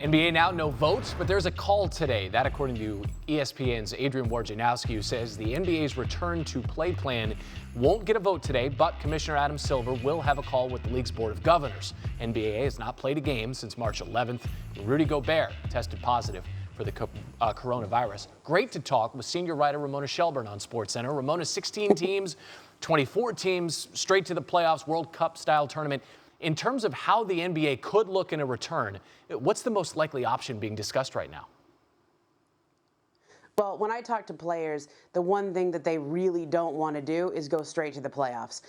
NBA now, no vote, but there's a call today. That, according to ESPN's Adrian Wojnarowski, who says the NBA's return to play plan won't get a vote today, but Commissioner Adam Silver will have a call with the league's Board of Governors. NBA has not played a game since March 11th. Rudy Gobert tested positive for the coronavirus. Great to talk with senior writer Ramona Shelburne on SportsCenter. Ramona, 16 teams, 24 teams, straight to the playoffs, World Cup-style tournament. In terms of how the NBA could look in a return, what's the most likely option being discussed right now? Well, when I talk to players, the one thing that they really don't want to do is go straight to the playoffs.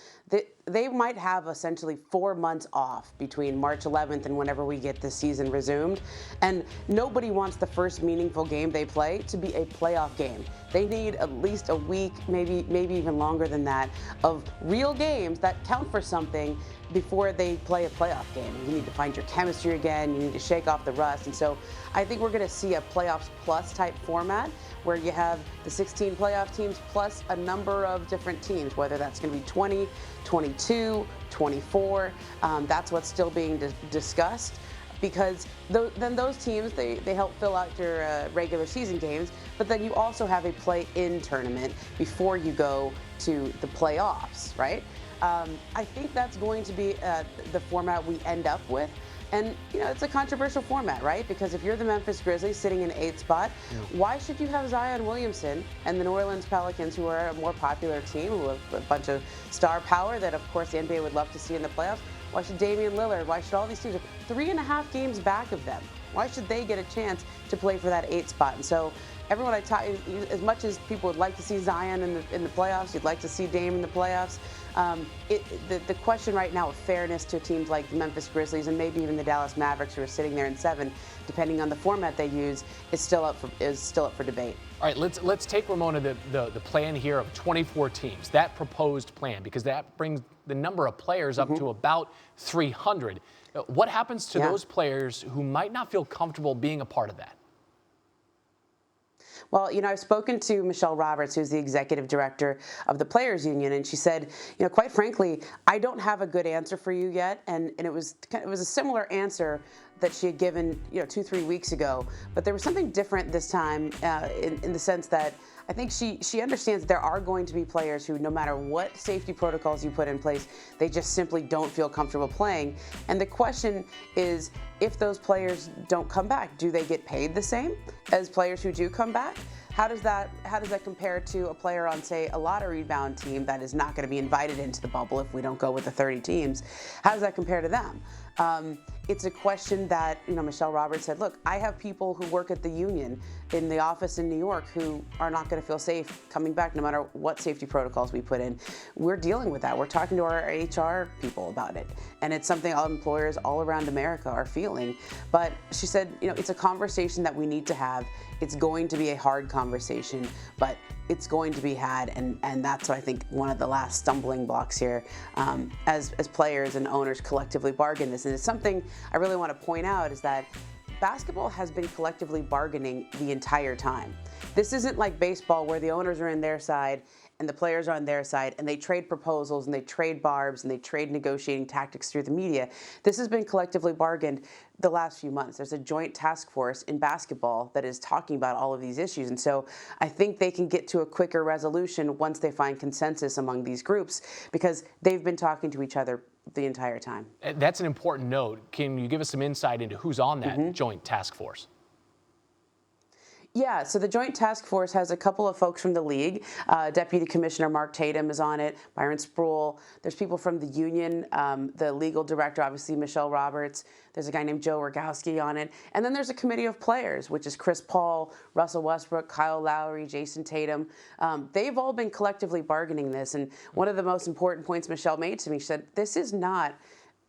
They might have essentially 4 months off between March 11th and whenever we get the season resumed. And nobody wants the first meaningful game they play to be a playoff game. They need at least a week, maybe even longer than that, of real games that count for something before they play a playoff game. You need to find your chemistry again. You need to shake off the rust. And so I think we're going to see a playoffs plus type format where you have the 16 playoff teams plus a number of different teams, whether that's going to be 20, 22, 24. That's what's still being discussed, because then those teams, they help fill out your regular season games, but then you also have a play-in tournament before you go to the playoffs, right? I think that's going to be the format we end up with. And, you know, it's a controversial format, right? Because if you're the Memphis Grizzlies sitting in 8th spot, why should you have Zion Williamson and the New Orleans Pelicans, who are a more popular team, who have a bunch of star power that, of course, the NBA would love to see in the playoffs? Why should Damian Lillard, why should all these teams, 3.5 games back of them, why should they get a chance to play for that 8th spot? And so everyone I talk, as much as people would like to see Zion in the playoffs, you'd like to see Dame in the playoffs, the question right now of fairness to teams like the Memphis Grizzlies and maybe even the Dallas Mavericks, who are sitting there in 7, depending on the format they use, is still up for debate. All right, let's take, Ramona, the plan here of 24 teams, that proposed plan, because that brings the number of players up to about 300. What happens to those players who might not feel comfortable being a part of that? Well, you know, I've spoken to Michelle Roberts, who's the executive director of the Players Union, and she said, you know, quite frankly, I don't have a good answer for you yet. And it was a similar answer that she had given, you know, 2-3 weeks ago. But there was something different this time in the sense that I think she understands there are going to be players who, no matter what safety protocols you put in place, they just simply don't feel comfortable playing. And the question is, if those players don't come back, do they get paid the same as players who do come back? How does that compare to a player on, say, a lottery-bound team that is not going to be invited into the bubble if we don't go with the 30 teams? How does that compare to them? It's a question that, you know, Michelle Roberts said, look, I have people who work at the union in the office in New York who are not going to feel safe coming back no matter what safety protocols we put in. We're dealing with that. We're talking to our HR people about it. And it's something all employers all around America are feeling. But she said, you know, it's a conversation that we need to have. It's going to be a hard conversation, but it's going to be had, and that's, I think, one of the last stumbling blocks here as players and owners collectively bargain this. And it's something I really want to point out is that basketball has been collectively bargaining the entire time. This isn't like baseball where the owners are in their side and the players are on their side, and they trade proposals and they trade barbs and they trade negotiating tactics through the media. This has been collectively bargained the last few months. There's a joint task force in basketball that is talking about all of these issues. And so I think they can get to a quicker resolution once they find consensus among these groups, because they've been talking to each other the entire time. That's an important note. Can you give us some insight into who's on that joint task force? Yeah, so the Joint Task Force has a couple of folks from the league. Deputy Commissioner Mark Tatum is on it, Byron Spruill. There's people from the union, the legal director, obviously Michelle Roberts. There's a guy named Joe Rogowski on it. And then there's a committee of players, which is Chris Paul, Russell Westbrook, Kyle Lowry, Jason Tatum. They've all been collectively bargaining this. And one of the most important points Michelle made to me, she said, this is not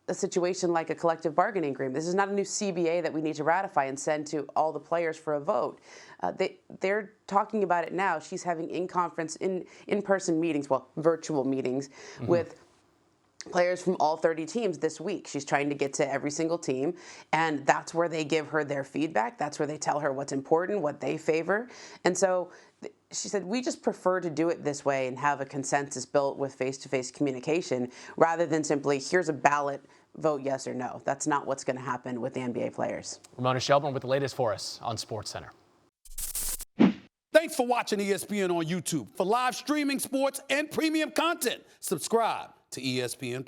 a situation like a collective bargaining agreement. This is not a new CBA that we need to ratify and send to all the players for a vote. They're talking about it now. She's having in-person meetings, well, virtual meetings with players from all 30 teams this week. She's trying to get to every single team, and that's where they give her their feedback. That's where they tell her what's important, what they favor. And so she said, we just prefer to do it this way and have a consensus built with face-to-face communication rather than simply, here's a ballot vote yes or no. That's not what's going to happen with the NBA players. Ramona Shelburne with the latest for us on SportsCenter. Thanks for watching ESPN on YouTube. For live streaming sports and premium content, subscribe to ESPN+.